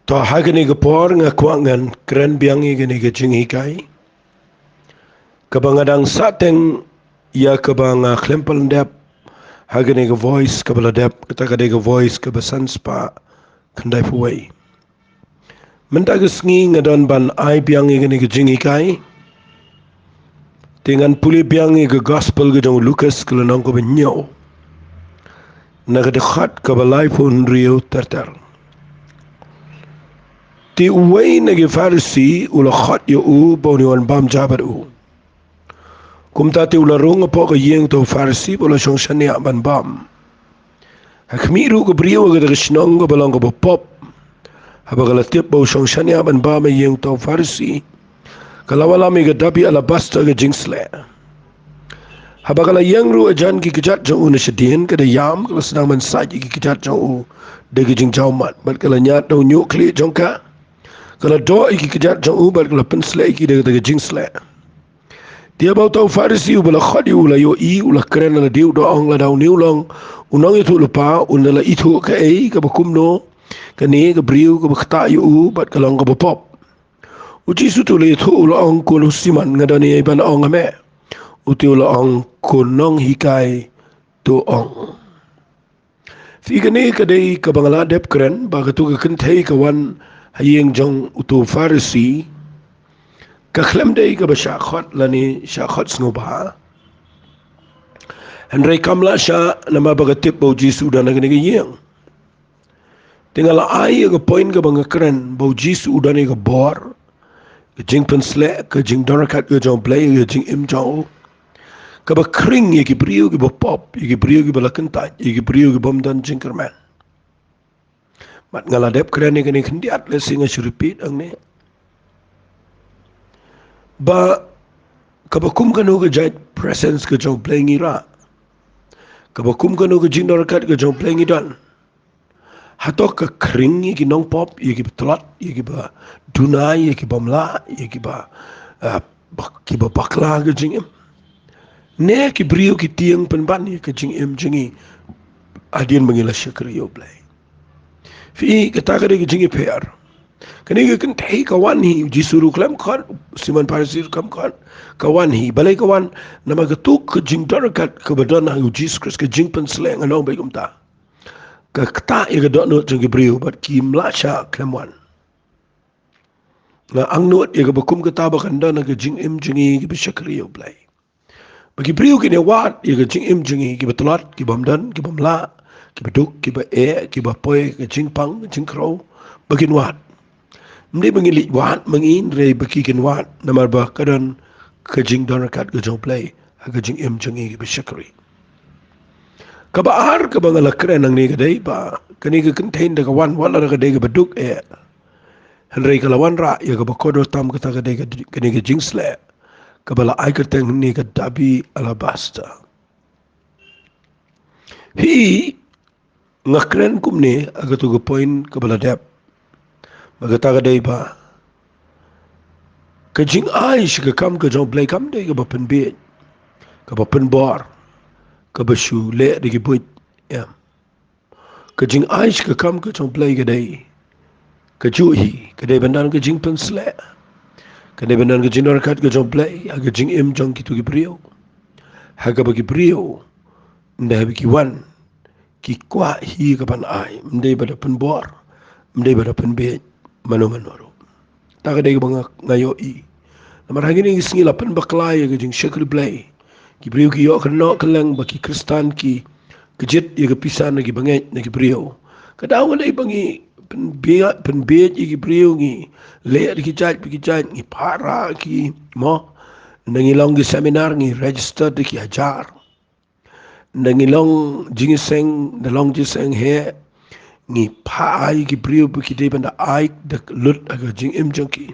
To hagani gapor nga kwangan kren biangi gani gajing hikai. Kabangadang sateng ya kabanga klempel dep hagani ga voice kabala dep katakade ga voice kabasans pa kandai fuway. Mentagas ngi ngadon ban ai biangi gani gajing hikai. Dengan puli biangi ga gospel ga jong Lucas kalanong ko banyaw. Nagadakhat kabalay pun rio terter. Ti uway nagi Pharisi ula khat yo u bawniwan bam jabat u. Kumta ti ula runga po ka Iing to Pharisi ula syong syanya ban bam. Hakmiru ka briyo ka dagisnong ka balang ka bapop. Habagalatip baw syong syanya ban bam Iing to Pharisi. Kalawalami ka dabi alabasta ka jingsle. Habagala yang ru ajan ki kejat jauh na syedin kada yam kala sedang mensaj ki kejat jauh dagi jing jaumat. Bat kala nyat daw nyukli jongka. Kalau doa iki kejat jauh bar kalau pensle iki daga jingsle. Dia bau tahu Pharisi ubala khadi ula yo I ula keren la diu doa ong la daun niulong unong itu lupa unala itu ke ka bakumno kani ka briu ka bakta yo bat kalau ka bapop. Jisu tu le itu ula ong ko siman ngadani ban ong ame. Uti ula ong kunong hikai tu ong. Fikane kadai ka bangala dep keren ba ka tu ka kentai kawan Iing jong utu Pharisi kaklem day ka ba syakot lani syakot snguba Henry kamla siya na mabagatip bau Jisu dan naging Iing tingala ay ka point ka bang keren bau Jisu dan ka bor ka jing pensle ka jing dorakat ka jong play ka jing im jong ka ba kring ki briyo ki ba pop ki briyo ki ba lakentaj ki briyo ki bom dan jing kerman mat ngaladep keren ni kini kendiat le singa repeat ang ni ba kabakum kanu ke jait presence ke jong playing ira kabakum kanu ke jindor kat ke jong playing idan hatok ke kring ki nong pop ki betlat ki ba dunai ki bamla ki ba bakla ke jingim ne ki brio ki tiang penban ke jingim jingi adien mangila syakriyo play fi kata ke jingi per kani ke kentai kawan hi Jisu klam khan Simon Pharisi kam khan kawan hi balai kawan nama ketuk ke jing darakat ke badan hu Jesus Christ ke jing pensleng anong bai kumta ka kata ke dot jing brio bat ki mlacha klamwan na angnut ke bakum kata ba kanda na ke jing im jingi ke bisyakriyo play bagi brio ke ne wat ke jing im jingi ke betlat ke bamdan ke bamla ki beduk ki ba ki ba poy ki jingpang jingkro bagin wat mde bangili wat mangin re baki kin wat namar ba kadan ka jing donakat ka jong play ka jing em jangi ki bishakri ka ba ar ka bangala kren ang ni ka dai ba kani ka contain da ka wan wala ka dai ka beduk henry ka lawan ra ya ka ba kodo tam ka ta ka dai ka ni ka jingsle ka bala ai ka teng ni ka dabi alabasta hi ngakren kumne agatu go point kabala dep magata ga dai ba ka jing ai shi ka kam ka jong play kam dai ka ba pen be ka ba pen bor ka ba shu le de ki buit ya ka jing ai shi ka kam ka jong play ga dai ka ju hi ka dai bandan ka jing pen sle ka dai bandan ka jing kat ka jong play ka jing em jong ki tu ki brio ha ka ba ki brio nda ha ki wan ki kwa hi ka ban ai mdei bada pen bor mdei bada pen be mano manoro ta ka dei banga ngayo I namar hagini ngi la pen baklai ga jing shakri blay ki brio ki yo kan no kalang ba ki kristan ki kejit ye ga pisan gi bangai na ki brio ka daw dei bangi pen be ki brio ngi le ki jaj ngi para ki mo nangi long gi seminar ngi register de ki hajar nangilong jingiseng dalong jiseng he ngi pai ki brio ki de banda ai de lut aga jing im jongki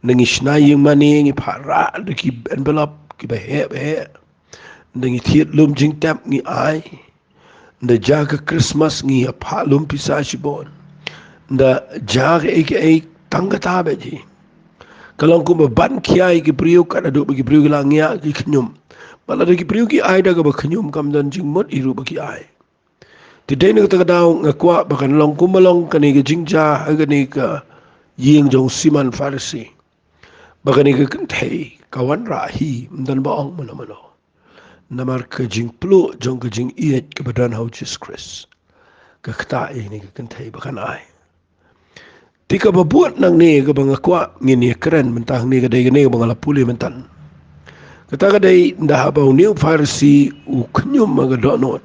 nangi shnai mani ngi para de ki envelope ki ba he nangi thiet lum jing tap ngi ai nda jaga Christmas ngi pa lum pisa shibon nda jaga ek tangata beji kalong ko ban kiai ki brio kada do ki brio la ngia ki knyum bala de ki brio ki ai daga ba knyum kam dan jing mot iru ba ki ai Today ni kata daw ngakwa bakan long kumalong kani ka jingja kani ka Iing jong siman Pharisi. Bakan ni ka kentay kawan rahi dan baong mana-mana. Namar ka jing plu jong ka jing iet ka badan hau Jesus Christ. Ka kata ni ka kentay bakan ay. Tika babuat nang ni ka bangakwa ngini keren mentang ni ka day ka ni ka bangalapuli mentan. Kata ka day ndahabaw ni Pharisi u kanyum mga donot.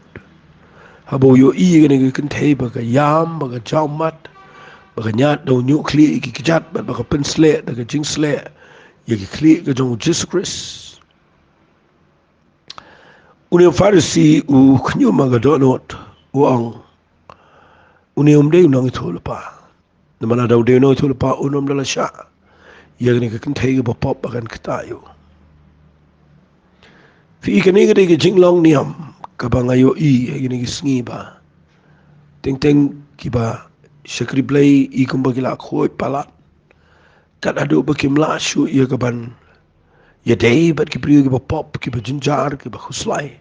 Habo yo I gani ka kentay baga yam baga jaumat baga nyat daw nyukli iki kijat baga pensle daga jingsle yaki kli ka jong Jesus Christ. Uni Pharisi u kanyum mga donot uang uni day unang ito pa. Naman daw day unang ito pa unom dala siya. Yagani ka kentay ka bapop bagan katayo. Fi ikani ka day ka jinglong niyam kabangayo yagani ka sngi ba. Ting kiba syakri blay ikum bagila khoi palat kat adu bakim la shu ia kaban ya day bat ki priyo kiba pop kiba jinjar kiba khuslai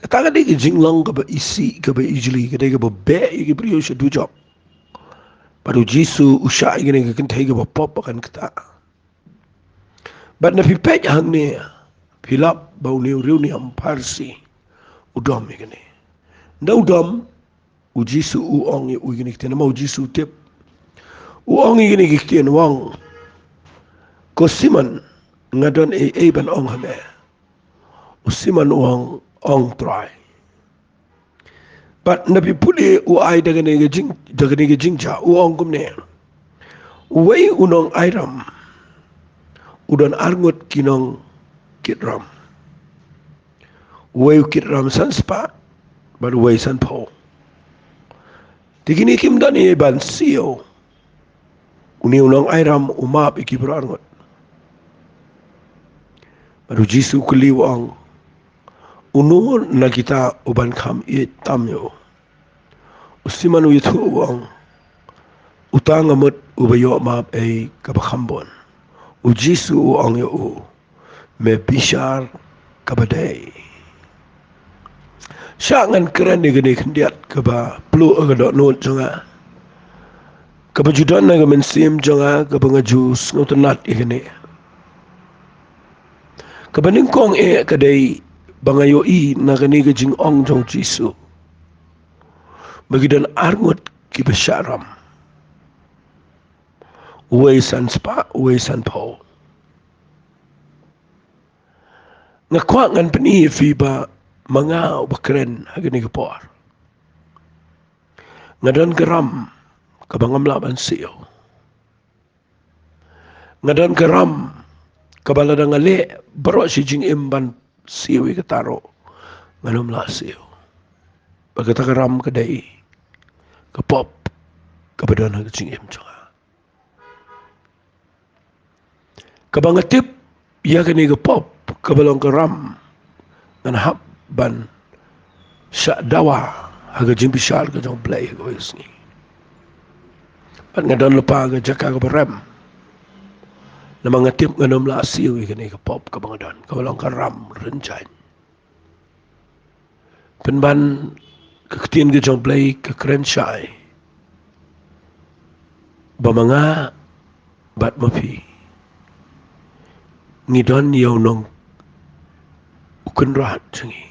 kata ka day ki jinglong kiba isi kiba ijli kada kiba be ki priyo shu du job padu Jisu usha igini ka kentay kiba pop akan kata bat na pipet hang ni pilap bau ni riu ni am Pharisi udom igini nda udom u Jisu uong u gini kitian mau Jisu tip uong gini kitian wang ko siman ngadon ban ong hame u siman uong ong try but nabi puli u ai daga ni jing ja uong kumne wei unong airam udon arngut kinong kitram wei kitram sanspa baru wei san po Tigini kim dani ban sio. Uni unang airam umap iki berangot. Baru Jisu keliwang. Unu na kita uban kam it tamyo. Usiman itu uang. Utang amut ubayo map kabakambon. U Jisu uang yo me bishar kabadai. Syangan keren ni gini kendiat keba pelu agadok not jonga. Keba judan na gamen sim jonga keba ngajus ngotenat igini. Keba ningkong kadai bangayo na gani gajing ong jong Jisu. Bagidan arngut kiba syaram. Uwe san spa, uwe san po. Ngakwa ngan peni fiba mga bakren hagani kapor. Ngadan geram kabangam laban siyo. Ngadan geram kabalada ngale baro si jing imban siyo ikataro nganum la siyo. Pagkata geram kadai kapop kabadan hagajing im juga. Kabangatip ya kani kapop kabalong geram nganahap ban syak dawa haga jimpi syar ke jong play ko isni ban ngadon lepa ke jaka ke berem nama ngatip nganom la siu ikani ke pop ke bangadon ke balong karam rencan penban ke ketien ke jong play ke keren syai bamanga bat mapi ngidon yau nong ukun rahat cengi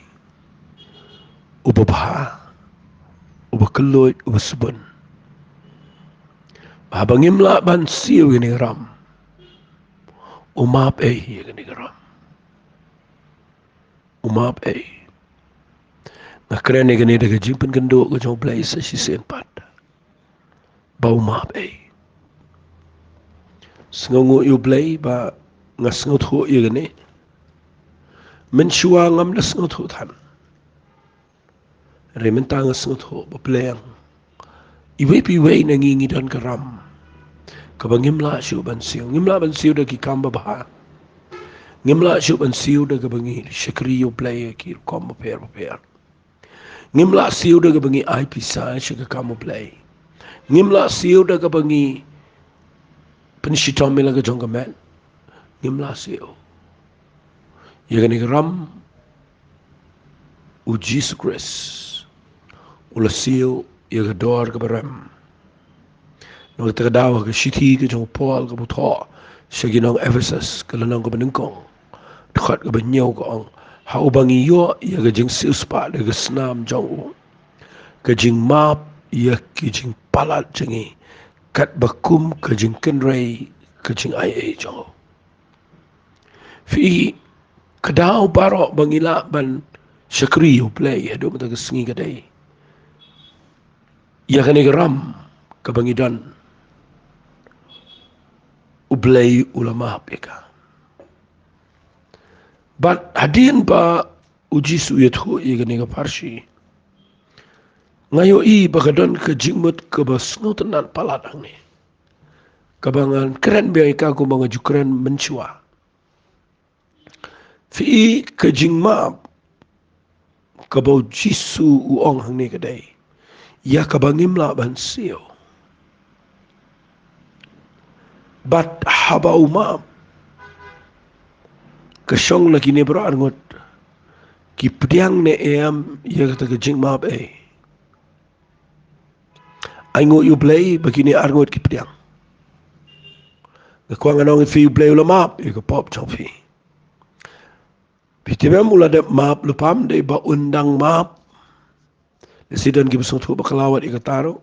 ubah keloy ubah sebun abangim la ban siu gini ram umap gini ram umap ngakren gini daga jimpen gendo ko jong play sa sisi empat ba umap sengongu yu play ba ngasngot ho gini mensyua ngam lesngot ho tan Rementang sengot ho beplayang. Iwe piwe nangingi dan keram. Kabangimla siu ban siu. Ngimla ban siu dagi kamba baha. Ngimla siu ban siu dagi bangi syakri yo play ki kom per. Ngimla siu dagi bangi ai pisa syaka kamu play. Ngimla siu dagi bangi pensitom mila ke jonggamen. Ngimla siu. Ya gani keram u Jesus Christ. ula siu ia ka dor ka baram no ka dawa ka shiti ka jong Paul ka butho shagi nong Ephesus ka lanong ka benengkong dekat ka benyau ka ong ha ubangi yo ia ka jing siu spa de ka snam jong u ka jing map ia ki jing palat jengi kat bakum ka jing kenrei ka jing ai jong fi kadau barok bangila ban syakri u play ado mata ka sengi ka dai ia ka ni ram ka bangidan ublay ulama peka. But hadin pa Jisu yathu igani ka Pharisi. Ngayo I bagadon ka jingmut ka basnutan palatang ni. Kabangan keren biang ika ko mga jukren menchua. Fi ka jingma ka bau Jisu uong hang ni kadai. Ya kabangimla ban siyo. But habau ma kasyong lagi ni bro arngot ki pediang ne em ya kata ke jing map aingo you play begini arngot ki pediang ke kuang anong fi play ula map ya ke pop chong fi pitime mula de map lupam de ba undang map sidan ki besong tu bakalawat ikataro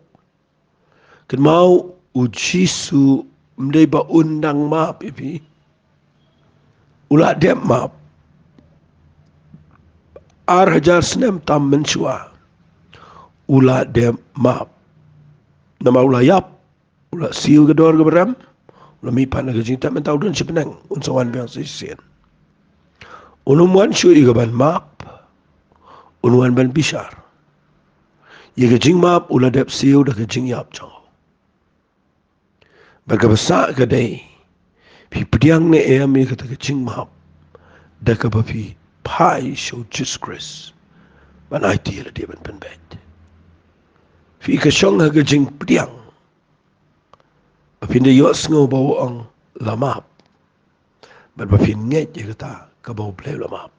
ken mau Jisu mde ba undang map ipi ula de map ar hajar senem tam menchua ula de map nama ula yap ula siu ke dor ke beram ula mi pan ke jinta men tau don sebenang unsawan biang sisen unumuan syu i ban map unuan ban bishar ye ke jing map ula de siu de ke jing yap chang bagabasa ke dai pi pediang ne mi ke jing map de ke pi pai show Jesus Christ ban ideal dia ban penbet fi ka syong ha ka jing pediang bapin de yo sngo bau ang lamap ban bapin nget ye kata ka bau ble lamap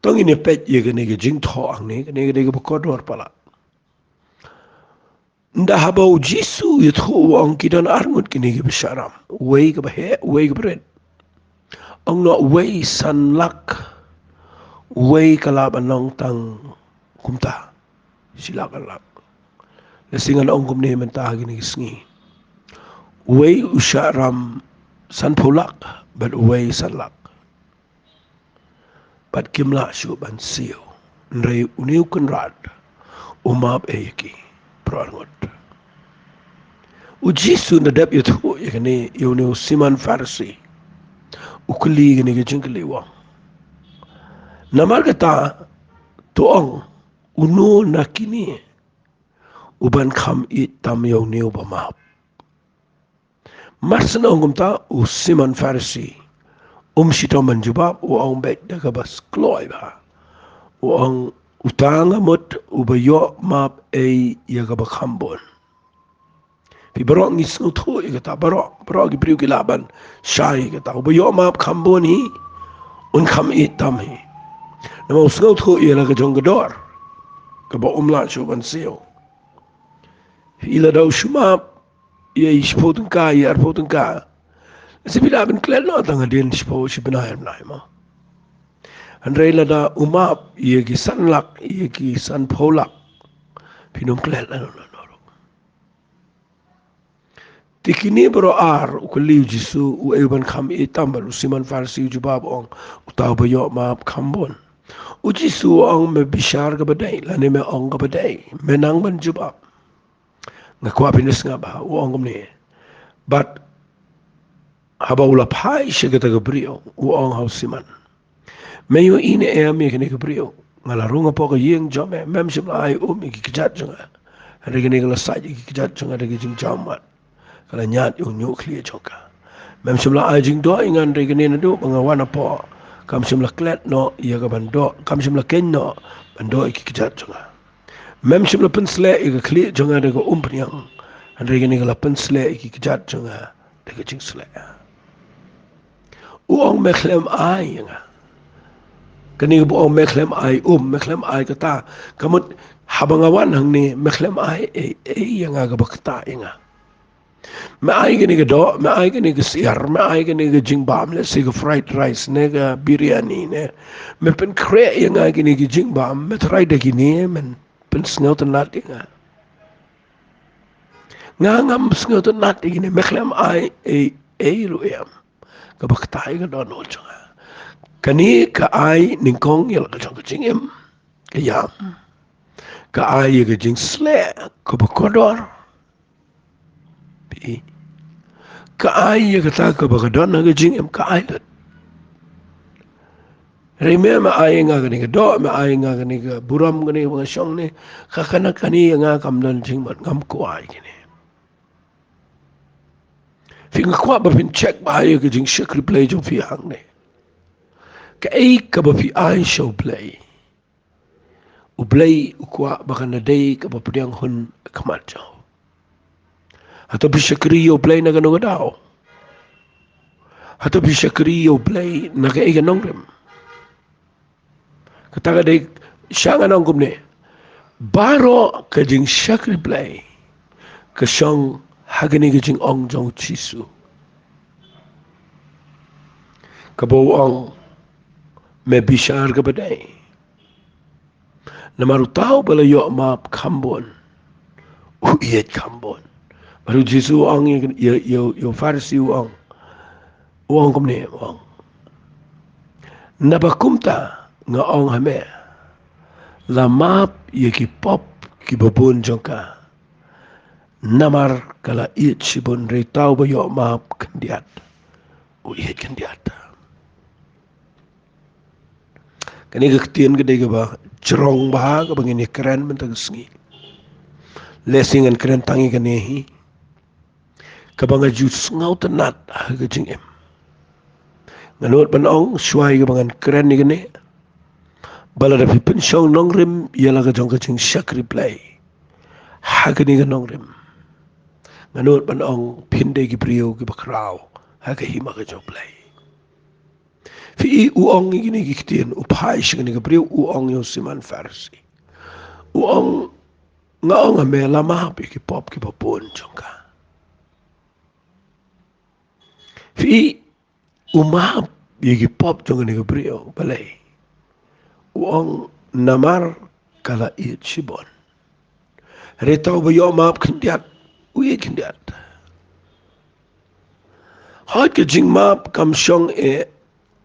tong ini pet ye ka ne ka jing tho ang ne ka ne ka kodor pala nda ha bau Jisu ye tho ang kidan arngut kini ka bisharam wei ka bahe wei ka bret ang no wei san lak wei kalab anong tang kumta sila kalab lesingan ong kumne mentah gini sngi wei usharam san pulak but wei san lak but kimla shu ban siyo nrei uniu kunrad umab eki prangot Jisu na dep yathu yakani yunu Simon Pharisi ukuli gini gijingkali wang namar kata toong uno nakini uban kham I tam yaw niyo ba map marsan ongum ta u Simon Pharisi sito manjubab u ang bet daga bas kloy ba u ang utanga mot ubayo map yaga ba khambon pi barok ngis utho ikata barok gi priu kilaban shai kata ubayo map khambon hi un kham I tam hi nama usngau tho ila ka jong gador ka ba umla chu ban sio ila daw shumap ia ispotun ka ia arpotun ka sibila ben klel no tanga den spo sibina nai ma andre la da umap ia ki sanlak ia ki san pholak pinum klel no tikini bro ar ukuli Jisu u eban kham I tambal Simon Pharisi jubab ong utaw bayo map khambon Jisu ang me bishar ka badai lani me ong ka badai menang ban jubab ngakwa pinis nga ba uong kumni but haba ula pai siya ka brio uong hau siman mayo ine mi kini ka brio ngalarunga po ka Iing jome mem sibla ay ikikijat junga hari kini ka lasaj ikikijat junga hari kini jamat kala nyat yung nukliya joka mem sibla ay jing do ingan hari kini na do mga wana po kam sibla klet no iya ka bando kam sibla ken no bando ikikijat junga mem sibla pensle ika kli jonga daga umpriang andre gini kala pensle iki kijat jonga daga jingsle uong meklem ai nga kani bu ong meklem ai kata kamut Habangawan hang ni meklem ai yang aga bakta inga. Me ai gini do, me ai gini siar, me ai gini jingbam le sig fried rice ne ga biryani ne. Me pen kre yang aga gini jingbam me try de gini men pen sngot nat inga. Ngam sngot nat gini meklem ai lu yam. Ka bakta inga do no changa. Kani ka ai ningkong yel ka chong jingem. Ka yam. Ka ai ga jing sle ka bakodor. Pi ka ai ga ta ka bakodor na ga jingem ka ai lat. Remember ai nga ga ni ga do ma ai nga ga ni ga buram ga ni ga shong ni ka kana kani nga kam nan jing man ngam ko ai ni. Fi nga kwa ba fin check ba ai ga jing shik replay jo fi hang ni. Ka ai ka ba fi ai show play. Ublay ukwa baka na day kapapudyang hun kamadjo. Hato bishakriyo play na ganong daw. Hato bishakriyo play na kaya ganong rim. Kataga day siya nga nang kumne. Baro kajing shakri play. Kasyong hagani kajing ong jong Jisu. Kabawang may bishar kapaday. Na marutaw pala yo map kambon. Uyet kambon. Baru Jisu ang yo Pharisi ang kumne ang. Nabakumta nga ang hame. La map ye ki pop ki babon jongka. Namar kala it sibon retaw ba yo map kandiat. Uyet kandiat. Kani kaktian gede ka ba? Cerong bah ka bangini keren mentang sengi. Lesingan keren tangi kanehi. Kabanga jus ngau tenat haga jingem. Nganut panong suai ka bangan keren ni kane. Bala dapi pensyong nong rim ialah ka jong ka jing syak replay. Haga ni ka nong rim. Nganut panong pinde ki priyo ki bakraw. Haga hima ka jong play. Fi uong ini kiktian upai sing ni gabriel uong yung siman Pharisi. Uong ngaong ame lama ki pop ki papun jongka. Fi umap ki pop jong ni gabriel balay. Uong namar kala it sibon. Retaw ba yo map kendiat uye kendiat. Hat ke jing map kam syong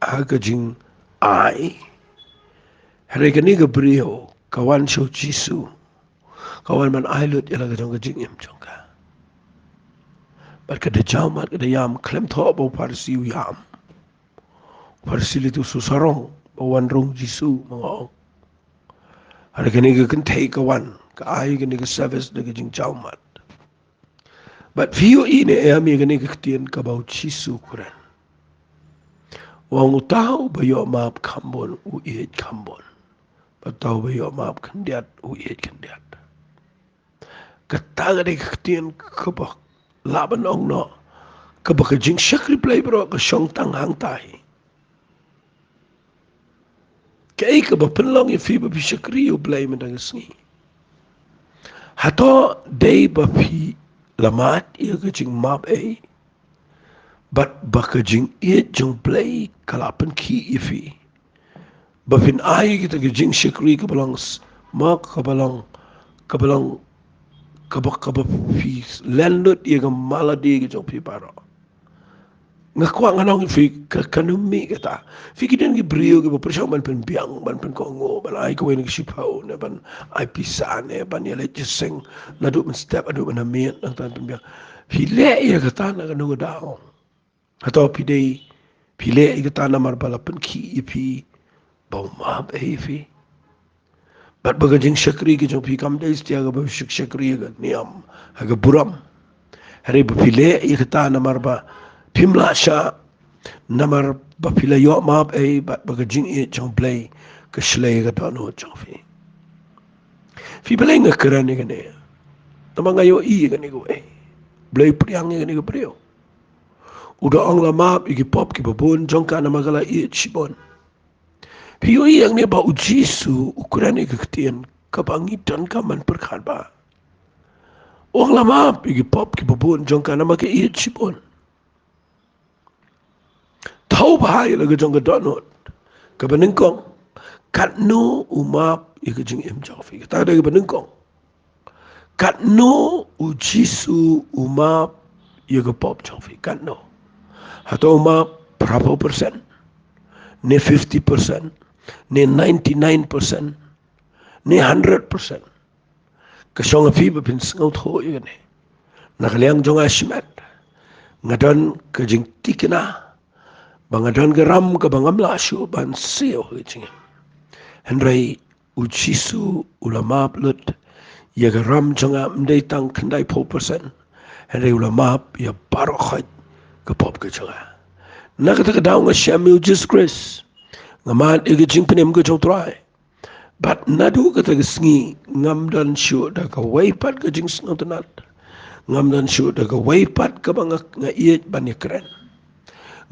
aga jing ai regani gabriel kawan show Jisu kawan man ai lut ila ga jong jing em jongka bat kada jamat kada yam klem tho bo Pharisi yam Pharisi litu susarong bawan rong Jisu mga regani ga kan thei kawan ka ai ga ni ga service ga jing jamat but view ine ami ga ni ga tien ka ba Jisu kuran. Wang utaw bayo map kambon uiit kambon. Pataw bayo map kandiat uiit kandiat. Kataga de kaktian kabak laban ong no. Kabak jing syakri play bro kasyong tang hang tahi. Kaya kabak penlong yung fi babi syakri yung play mendangasngi. Hato day babi lamat iya kajing map But baka jing it jong play kalapan ki ifi. Bafin ay kita jing syakri kabalang mak kabalang kabak fi landot iya ka maladi ka jong pi paro. Ngakwa nga nang fi kanumi kata. Fi kidan ki brio ki presyo man pen biang man pen kongo ban ay ko ni sipaw na ban ay pisane ban yele jeseng na do man step adu manamiet nang tan pen biang. Fi le iya kata na kanu daong. Atau pidei pile ikata namar balapan ki ipi bau mab fi. Bat bagajing syakri ki jong pi kam dai stia ga ba syakri ga niam aga buram. Hari ba pile ikata namar ba pimla sha namar ba pile yo mab bat bagajing i jong play ka shlei ga dano jong fi. Fi balai nga keren ni gane. Tamang ayo i gane go Blay priang ni gane go priyo. Udah ang lamap iki pop ki babon jongka na magala it sibon. Piyo yang ni ba Jisu ukuran ikaktian kabangitan ka man perkhat ba. Wang lama igi pop ki babun jong ka nama ke iit sibon. Tau bahai laga jong ka donut. Kabaningkong kat no umap igi jing im jofi. Kata ada kabaningkong. Kat no u Jisu umap igi pop jofi. Kat no. Atau umap berapa persen? Ni 50%, ni 99%, ni 100%. Kasong api bapin sengau tho ikan ni. Nakaliang jong asimat. Ngadon kajing tikina. Bangadon geram ke bangam lasu ban sio kajing. Henry ujisu ulama blut. Ya geram jong amdai tang kendai 4%. Henry ulama ya barokhat ke pop ke jong. Nakata kedaung asyami ujis Chris. Ngamat igajing penem ke jong try. But nadu kata kesengi ngam dan syuk dah ke waipat ke jing senang tenat. Ngam dan syuk dah ke waipat ke bangak ngaiet ban ya keren.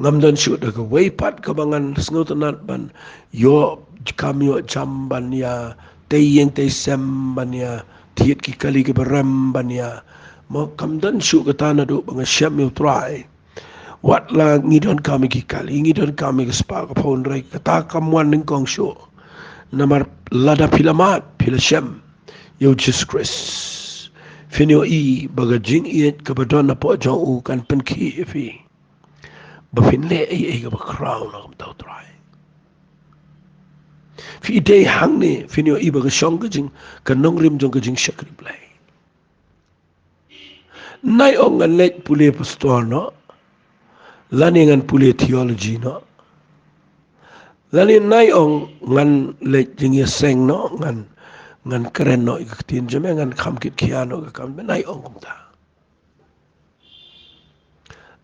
Ngam dan syuk dah ke waipat ke bangan senang tenat ban yo kami yo jam ban ya teyeng sem ban ya tiet ki kali ke beram ban ya. Mau kam dan syuk kata nadu bangak syam yo try. Wat la ngidon kami ki kali ngidon kami ke sepak ke phone rai kata kamuan ning kong syuk. Namar lada pilamat pilashem yo Jesus Christ finio I bagajing iet kabadon na po jong u kan penki ifi bafin le ai ga crown na tau try fi day hang ni finio I bagashong gajing kanong rim jong gajing shakri play nai ong ngan let pule pastor no lani ngan pule theology no lani nai ong ngan le jing ya seng no ngan keren no iktin jame ngan kham kit khia no ka kam nai ong kong ta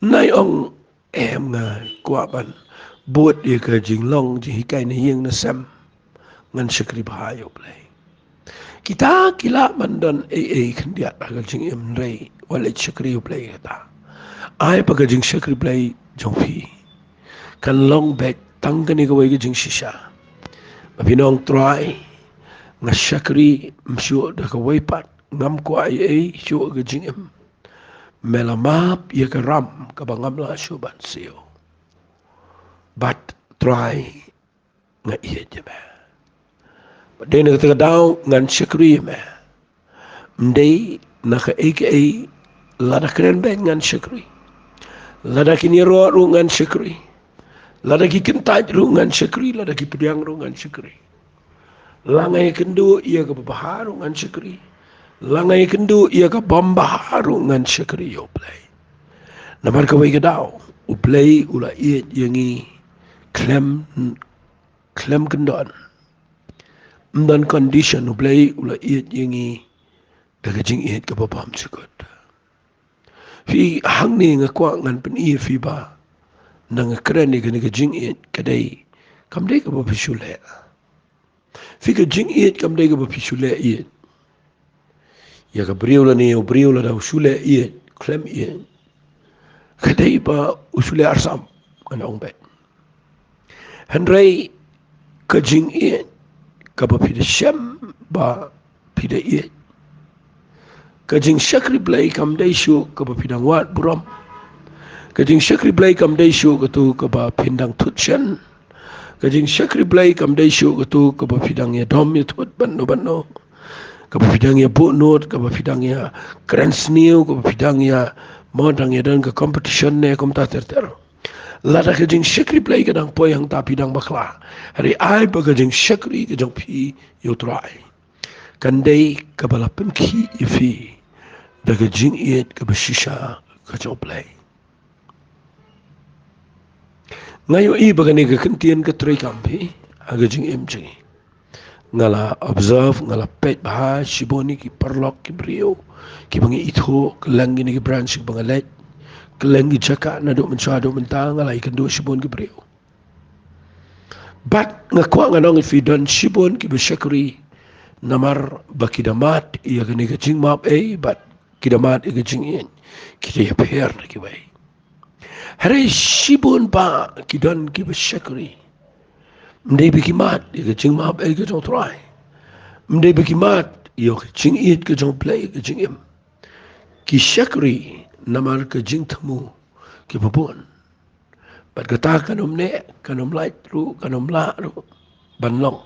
nai ong em nga kwa ban buat ye ka jing long ji kai na yeng na sam ngan shakri bha yo play kita kila mandon ai kan dia ka jing em rei wala shakri yo play ta ai pa ka jing shakri play jong phi kan long back tangkani ka wai jing shisha mapinong try nga shakri mshu da ka wai pat ngam ko ai shu ga jing em melamap ye ka ram ka bangam la shu ban sio but try nga ye je ba den ka daw ngan shakri me mdei na ka ai la da kren ben ngan shakri la da kini ro ngan shakri lada ki kentaj rungan syakri, lada ki pedang rungan syakri. Langai kendu ia ke babahar rungan syakri. Langai kendu ia ke bambahar rungan syakri yo play. Namar ka wai gadau, u play ula iet yangi klem kendon. Mdan condition u play ula iet yangi daga jing iet ke babam syakut. Fi hang ni ngakwa ngan pen i fi ba. Nang keren ni kena jing it kadai kam dei ka bapishule fi ka jing it kam dei ka bapishule it ya ka briula ni o briula da usule it klem it kadai ba usule arsam kana ong bet henrei ka jing it ka bapide shem ba pide it ka jing shakri play kam dei shu ka bapidang wat buram kajing syakri blai kam dai syu katu ka ba pindang tutchen kajing syakri blai kam dai syu katu ka ba pidang ya dom ya tut banno ka ba pidang ya bu not ka ba pidang ya grand snew ka ba pidang ya modang ya dan ka competition ne kom ta ter lada kajing syakri blai ka dang poyang ta pidang bakla hari ai ba kajing syakri ka jong pi yo try kan dai ka ba lapen ki ifi da kajing it ka ba shisha ka jong blai ngayo I bagani ka kentian ka tray kampi aga jing em jing ngala observe ngala pet bah shiboni ki parlok ki brio ki bangi itho kelangi ni ki branch ki bangalet kelangi jaka na do menchado mentang ngala ikan do shibon ki brio but ngakwa nganong if you don shibon ki bashakri namar bakidamat iya gani ka jing map but kidamat iga jing in kita ya per ki bai Hari shibun ba kidon ki bashakri. Mdei bikimat iga jing mab iga jong try. Mde bekimat yo ke jing it ke jong play ke jing im. Ki shakri namar ke jing tamu ki babon. Bat kata kanom ne kanom light ru kanom la ru banlong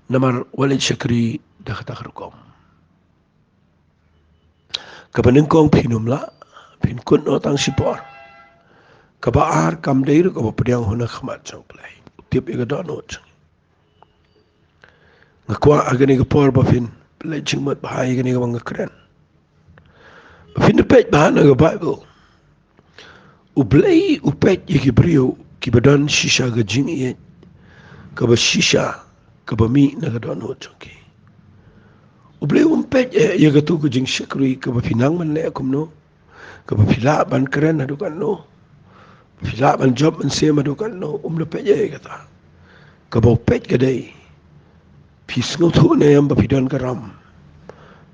namar walid shakri dah kata kerukom. Kabanengkong pinum la pin kun no tang sipor. Kabaar kam deir ko pediang huna khamat jong play. Tiap iga donot. Ngakwa agani ke por bafin play jingmat bahai agani ke bang keren. Bafin de page bahana ke Bible. Ublay upet ye brio ki badan shisha ga jing ye ka ba shisha ka ba mi na ga don ho chonki ublay umpet ye ga tu ku jing shakri ka ba pinang man le akum no ka ba pila ban kren na dukan no pila ban job man se ma dukan no le pe ye ga ta ka ba pet ga dai pis ngo thu ne am ba pidan ka ram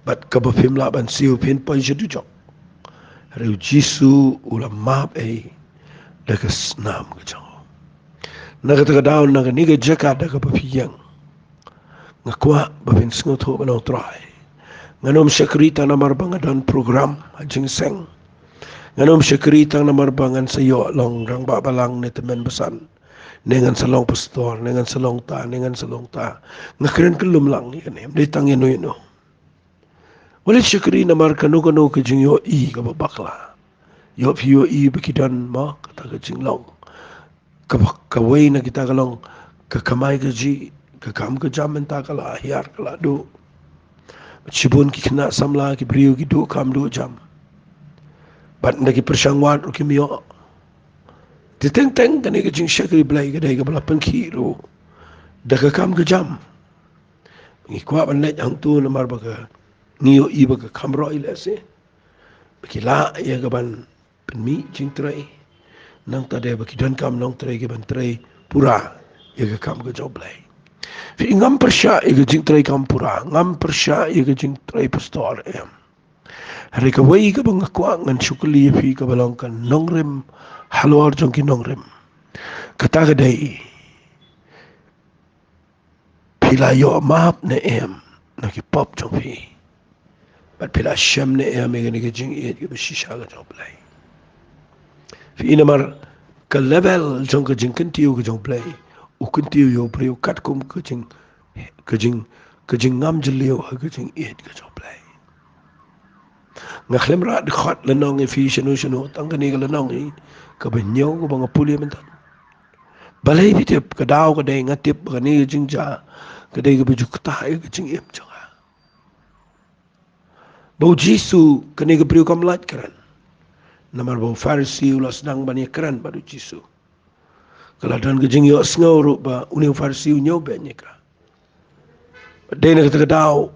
bat ka ba pim la ban siu pin pa je du jok reu Jisu ula map daga snam ga jang naga taga daun naga niga jaka daga papiyang ngakwa babin sngo tho bano try nganom sekrita na marbangan dan program ajing seng nganom sekrita na marbangan sayo long rang babalang ne temen besan nengan salong pastor nengan salong ta ngakren kelum lang ni kanem de tang yeno yeno wala sekri na mar kanu ke jing yo I ka bakla yo pio I bikidan ma kata ke jing long kawai na kita kalong kakamay ka ji kakam ka jam menta kala hiar kala do chibun ki kena samla ki brio ki do kam do jam bat na ki persangwat ro ki mio titeng teng kan ki jing shakri blai ka dai ka bala penki ro da ka kam ka jam ngi kwa ban let ang tu na mar ba ka ngiyo I ba ka kamro ile se bakila ya ka ban penmi jing trai nang tade baki dan kam nang trai ke ban trai pura ye ke kam ke job lai fi ngam persya ye ke jing trai kam pura ngam persya ye ke jing trai pastor em hari ka wai ke bang kwa ngan shukli fi ka balong kan nongrem halwar jong ki nongrem kata ke dai pila yo map ne em na ki pop jong fi bat pila sham ne em ye ke jing ye ke shisha ka job lai fi inamar ka level jong ka jing kentiu ka jong play u kentiu yo preu kat kum ka jing ngam jelio ka jing it ka jong play ngakhlem ra de khot la nong fi shenu tang ka ni ka la nong I ka ben nyo ko bang puli men tan balai bi tep ka daw ka dai ngatip ka ni jing ja ka dai ka bu juk ta ka jing em jong bo Jisu ka ni ka preu kam lat karan namar bo Pharisi ulas sedang bani keran badu Jisu. Kalau dan kejing yo sengau ru ba uning Pharisi nyo banyak ka. Dena kata kadau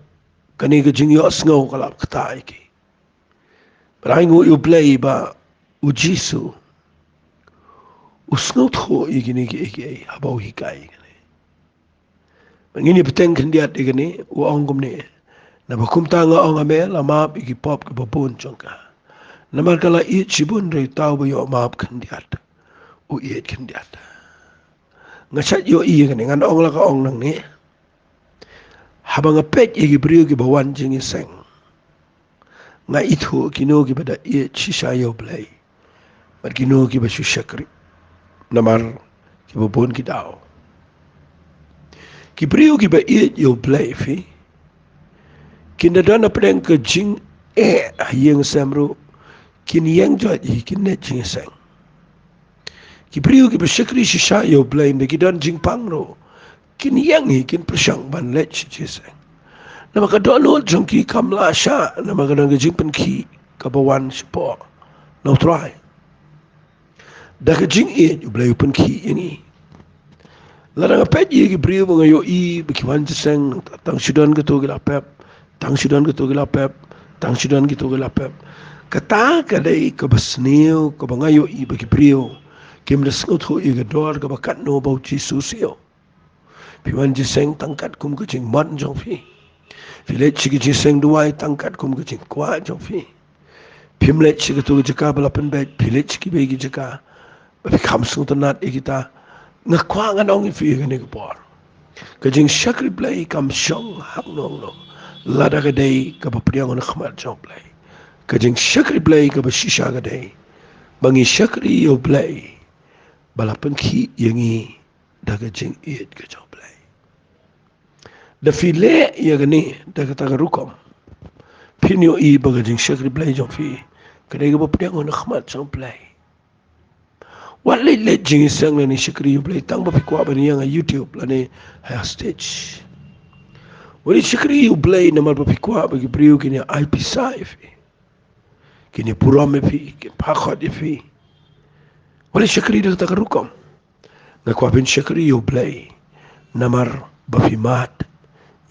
kani kejing yo sengau kalau kata iki. Beraingu yo play ba u Jisu. Usngau tho iki ni iki abau hikai ni. Mengini peteng kendiat iki ni u ongkum ni. Na bakum tanga ong amel amap iki pop ke babun jongka. Namar kala I cibun dari tahu bayo maaf kendiat, iet kendiat. Ngasat yo I kan dengan ong la ka ong nang ni. Habang apet igi brio ki bawan jingi seng. Nga itu kino ki pada iet sisa yo blai. Bat kino ki basu syakri. Namar ki babun ki dao. Ki brio ki ba iet yo blai fi. Kinadana pedang ke jing yang samru. Kin yang jod kin net jing sang ki brio ki besyakri shisha yo blame de kidan jing pangro kin yang kin persang ban let chi sang nama ka dono jong ki kamla sha nama ka nang jing pen ki ka bawan sipo no try da ka jing yo blame pen ki ini larang pet ki brio mo yo I ki wan sang tang sudan ka to gila pep tang sudan ka to gila pep tang sudan ki to gila pep kata kadai ka basneo ka bangayo I bagi brio kim da sngot ho I ga dor ka bakat no bau Jisu sio piwan jiseng tangkat kum ka jing man jong fi filet chi jiseng duai tangkat kum ka jing kwa jong fi pimlet chi ka to jaka balapan bet filet chi be gi jaka ba kam sung tanat ikita ngakwa ngan ong fi ga ne ka por Kajing syakri play kam syong hak nong no. Lada kadai ka papriang on khmat jong play. Kajing syakri play ka shisha kadai. Bangi syakri yo play. Balapan ki yangi da kajing it ka jong play. Da file ya gani da kata rukom. Pinyo I bagajing syakri play jong fi. Kadai ka papriang on khmat jong play. What late jing isang na ni syakri yo play tang bapikwa ba niya nga YouTube la ni stage. Wali syakri yo play na malpapikwa bagi priyo kini IP5. Kini puram fi, kini pakot fi. Wali syakri dah kata karukom. Ngakwa pin syakri yo play namar bafimat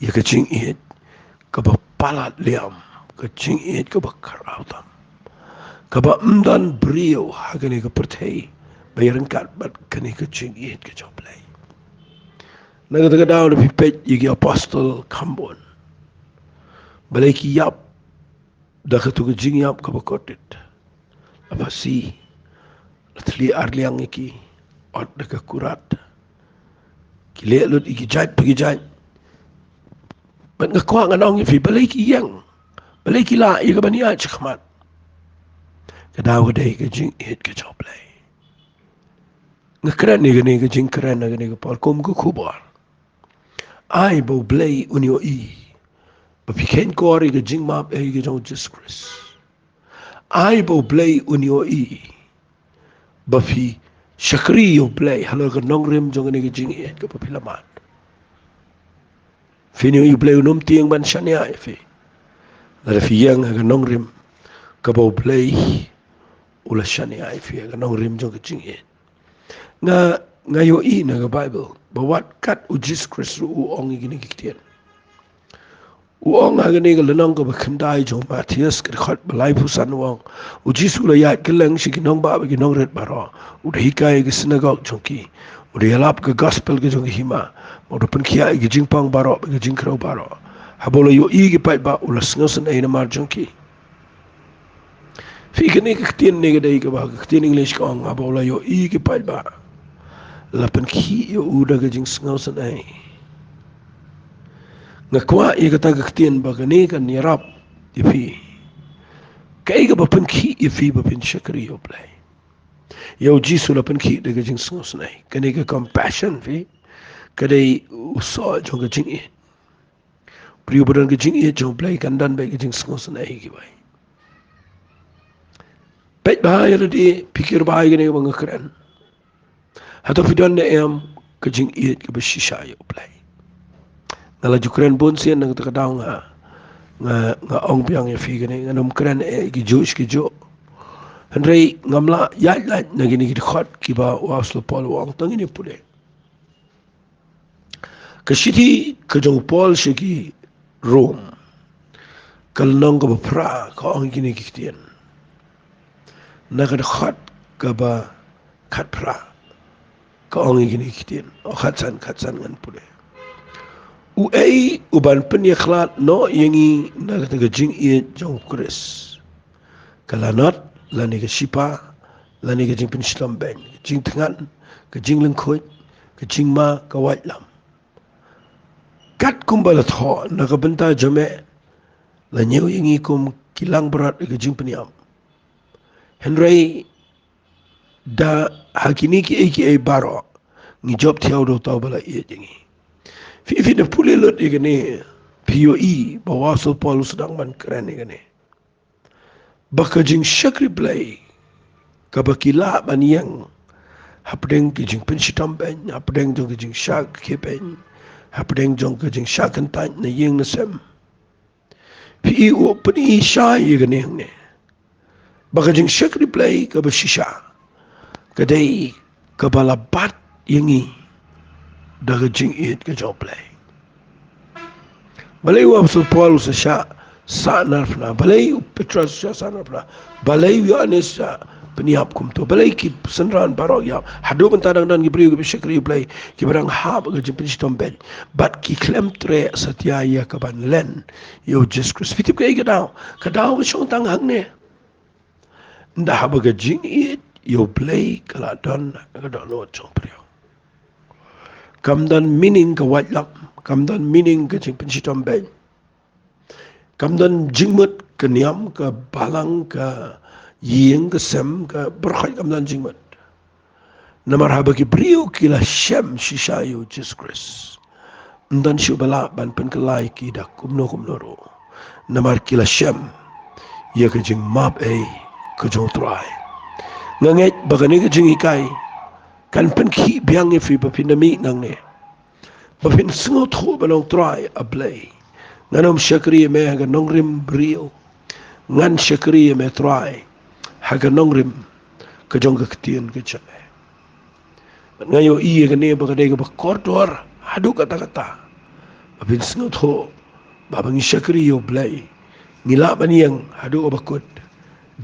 ya kacing it kabapalat liam kacing it kabakarautam kabamdan brio hagani kapertei bayaran kat bat kani kacing it kajoplay. Nagataga daw na pipet yigi apostol kambon. Balay ki yap da katuga jing yap kabakotit. Apasi latli arliang iki ot da kakurat. Kile lut iki jait pagi jait. Bat ngakwa nganong ifi balay ki yang. Balay ki la iya kabaniya chikmat. Kadaw kaday ka jing it kajoplay. Ngakran ni gani ka jing kran na gani ka palkom kukubar. Ai bo blay unyo I. Bapiken kori ka jing map ay ka jong jiskris. Ai bo blay unyo I. Bapi syakri yo blay halo ka nong rim jong ni ka jing it ka papilamat. Fini yo blay unum tiang ban syanya ifi. Lada fi yang ka nong rim ka bo blay ula syanya ifi ka nong rim jong ka jing it. Ngayo I na ka Bible. Bawat kat ujis Kristu uong igini kiktian. Uong agani ka lanong ka bakandai jong Matias ka khot balay pusan uong. Ujis ula yat kilang si ginong ba ginong red baro. Udah hikay ka sinagog jong ki. Udah yalap ka gospel ka jong hima. Udah penkiya ka jingpang baro ka jingkraw baro. Habola yo I ka pait ba ula sengasan ay namar jong ki. Fi kani ka ktian ni ka day ka ba ka ktian English ka ong habola yo I ka pait ba. Lapan ki yo udah gajing sengaw sanay. Ngakwa iya kata gaktian bagani kan nirap ifi. Kaya ka bapan ki ifi bapan syakri yo play. Yo Jisu lapan ki da gajing sengaw sanay. Kani ka compassion fi. Kadai usaw jong gajing it. Priyo badan gajing it jong play kandan bay gajing sengaw sanay kibay. Pait bahaya tadi pikir bahaya gani ka mga keren. Hato fidan na em kajing it ka basisya yo play. Ngala jukren bon siyan nang takadaw nga ong biyang ya fi gani nga nom kren ki jo. Henry ngamla yat na gini khot kiba waslo Paul wang tangini pule. Kasiti kajong Paul shiki Rome. Kalnong ka bapra ka ong gini kiktian. Nakad khot ka ba kat pra. Kaong gini kitian, o khatsan ngan pule. Uai uban penyaklat no yangi nagataga jing it jong Chris. Kalanot lani ka shipa, lani ka jing pensitam ben, jing tengan, ka jing lengkut, ka jing ma ka lam. Kat kumbalat ho nakabenta jame lanyo yangi kum kilang berat ka jing peniam. Henry da hakini ki ai baro ngi job tiaw do taw bala iya jengi fi de pule lot igane POE bawaso Paul sedang man keren igane bakajing syakri play kabakila baniyang hapdeng kijing pensitam ben hapdeng jong kijing syak kepen hapdeng jong kijing syakan tan na yeng na sem PE o pani sha igane ne bakajing syakri play kabashisha kadai kabalabat yangi daga jing it ka joplay. Balay wa sa Paul sa siya sa narfna. Balay Petrus siya sa narfna. Balay Yohanes sa penihap kumto. Balay ki senran barok ya. Hado bentadang dan gibriyo ki syakri balay ki barang hab ka jing pensitom ben. Bat ki klem tre satiaya ka ban len. Yo Jesus Christ. Fitip ka ikadaw. Kadaw ka siyong tanghang ne. Nda haba ka jing it. Yo play kaladon kadon no chong priyo. Kamdan meaning ka white lap, kamdan meaning ka jing pensitom ben. Kamdan jingmut ka niam ka balang ka Iing ka sem ka berkhai kamdan jingmut. Namar haba ki brio kila shem shishayo Jesus Christ. Ndan shubala ban penkelai ki da kumno ro. Namar kila shem ya ka jing map ka jong try. Nganget bagani ka jing ikai kan penki biang fi papinami nang ne. Bapin sengot ho banong try a play. Nganom syakri me haga nongrim brio. Ngan syakri me try haga nongrim ka jong ka ketien ka chame. Ngayo iya ka ne bagade ka bakordor hadu kata-kata. Bapin sengot ho babang syakri yo play. Ngila baniang hadu bakut.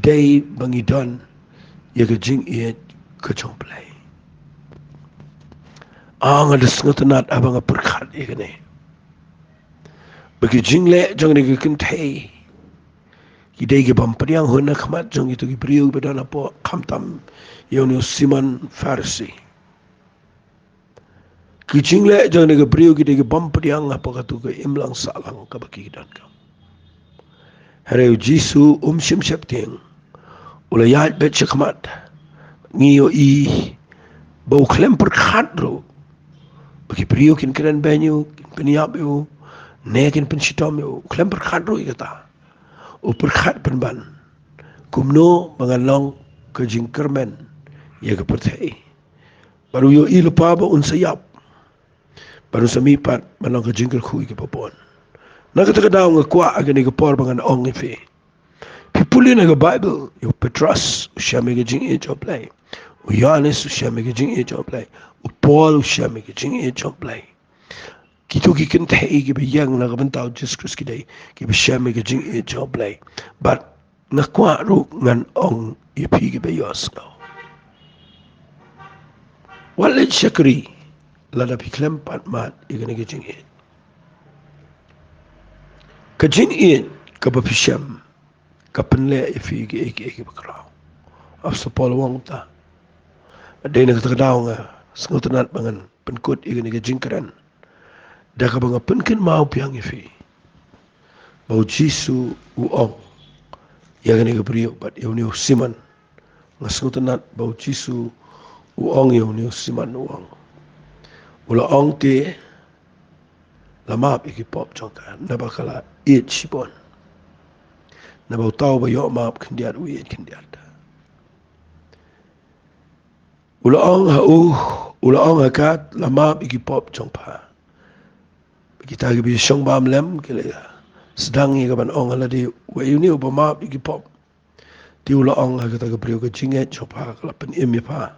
Day bangidon ya ka jing iet ka jong play. Ang ada sengot nat abang a perkhat iya ka ne. Bagi jingle jong ni kentai idai ke bampariang hona khamat jong itu ki priu bedana po khamtam yoni siman Pharisi ki jingle jong ni priu ki de bampariang apa katu ke imlang salang ka baki dan ka hare Jisu shim septing ula yat bet khmat ngiyo I bau klem per khadro bagi priu kin kren banyu peniap yo nekin pensitom yo klem per khadro ikata o perkhat penban kumno mangalong ke jingkermen ya ke pertai baru yo I lupa ba unsayap baru samipat manong ke jingker kui ke popon na kata daw nga kwa agani ke por bangan ong ife pipuli na ke Bible yo Petrus usyame ke jing e joplay o Yohanes usyame ke jing e joplay o Paul usyame ke jing e joplay Kito ki kentai ki biyang na kabantao Jesus Christ kiday ki bisyame ki jing e joblay but nakwa ro ngan ong ipi ki bayos no walid syakri lada piklem pat mat igani ki jing e ka jing e ka bapisyam ka penle ipi ki eki bakraw afsa Paul wong ta aday na katagadaw nga sengotanat bangan penkut igani ki jingkaran dah kabang penken mau piang ifi bau Jisu uong ya gani ke brio bat yauni siman ngasngutanat bau Jisu uong yauni siman uong ula ong ke lamap iki pop jongka nabakala it sipon nabau tau ba yo map kendiat wi kendiat ula ong hakat lamap iki pop jongpa kita gibi syong bam lem kile sedang ni kaban ong ala di wa uni ubama igi pop ti ula ong ha kata gebrio ke jinget chopa kala pen imi pa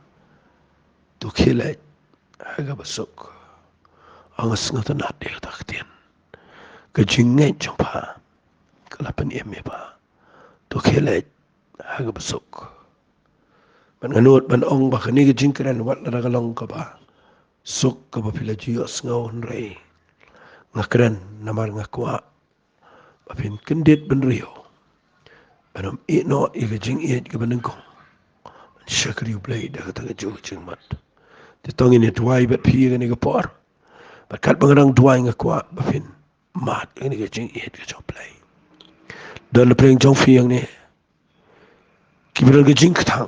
tu kile aga basuk ang sengat na de ta ktien ke jinget chopa kala pen imi pa tu kile aga basuk ban nganut ban ong ba kani ke jingkran wat la galong ka ba suk ka ba pila jios ngau rei ngakren namar ngakwa bapin kendit benrio banam ino iga jing iet ke benengkong syakri ublay da kata jo jingmat ditong ini tuai bet pi ga ni por bakat bangarang tuai ngakwa bapin mat ini ga jing iet ke joplay dan pleng jong fi yang ni kibran ke jing ktang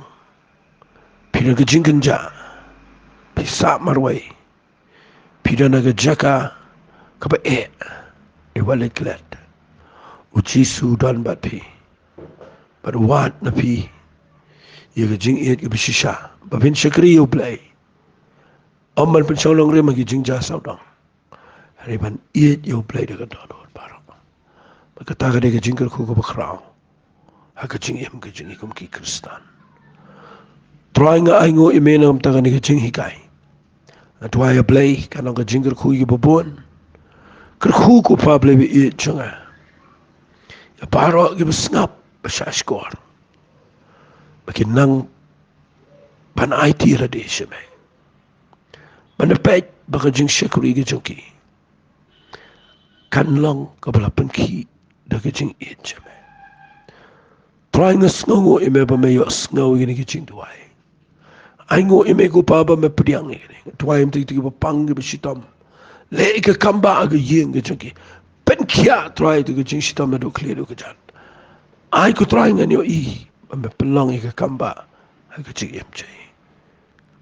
piran ke jing kenja pisa marwai piran ga jaka kapa wallet klet Jisu dan bat pi but wat na pi ye ga jing et ga bishisha babin syakri yo play amman pen sholong re magi jing ja saudang hariban et yo play de ga don parang bakata ga de ga jing ku ko bakrao ha ga jing em ga jing kum ki kristan trying aingo imenam ta ga ni ga jing hikai atwa ya play kanong ga jing ku gi bobon kerhu ko pable bi it chunga ya paro gi snap bashashkor makin nang ban IT radiation me ban pet baka jing shakuri gi junki kan long ka bala penki da gi jing it chame trying a sngo ime ba me yo sngo gi jing duai Aingo ime ko pa ba me priang ni. Tuai im ti ba pang ke sitam. Le ke kamba ke yeng ke chki. Pen kia try to ke jing sitam do clear do ke jan. Ai ko try ngan yo I me pelong ke kamba. Ai ke chi em chi.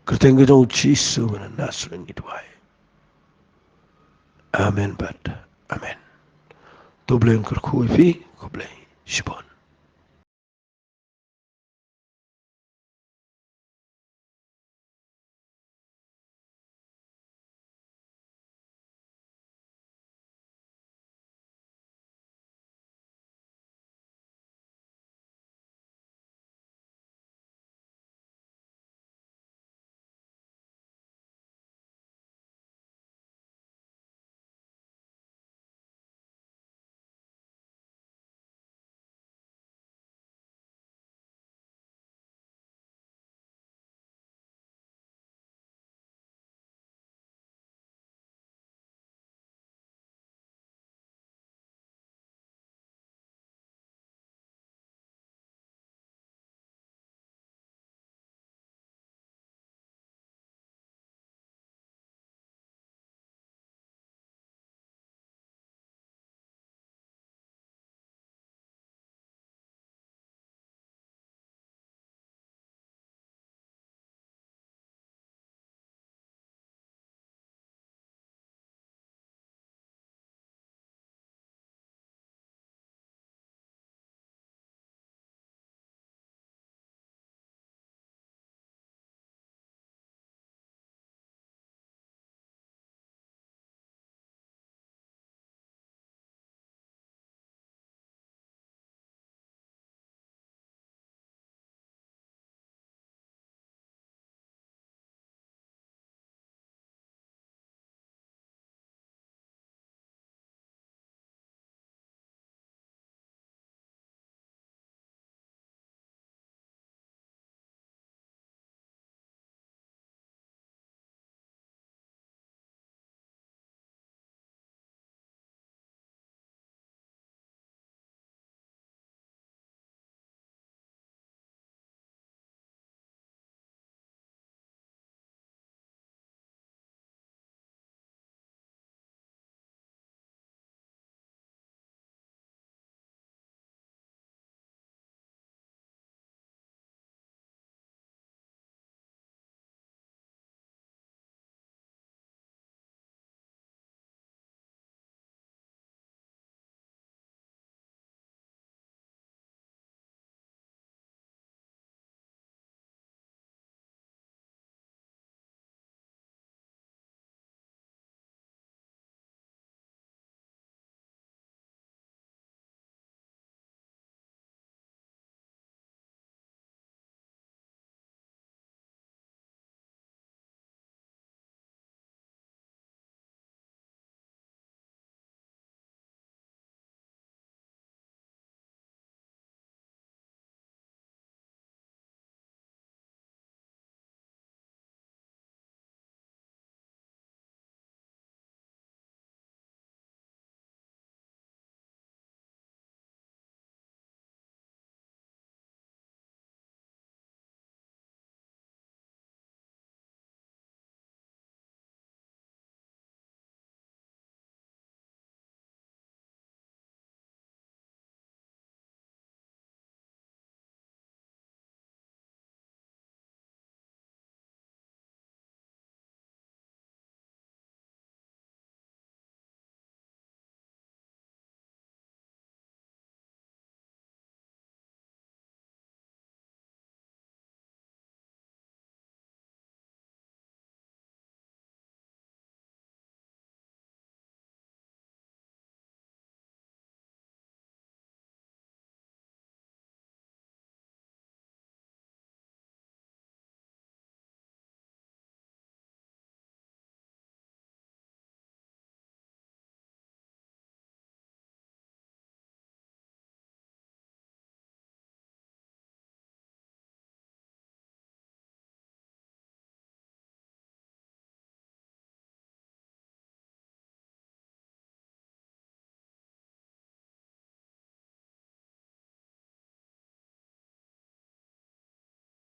Kerteng ke dong Jisu na nasring it wai. Amen but amen. Doblen ker kui fi, koblei. Shibon.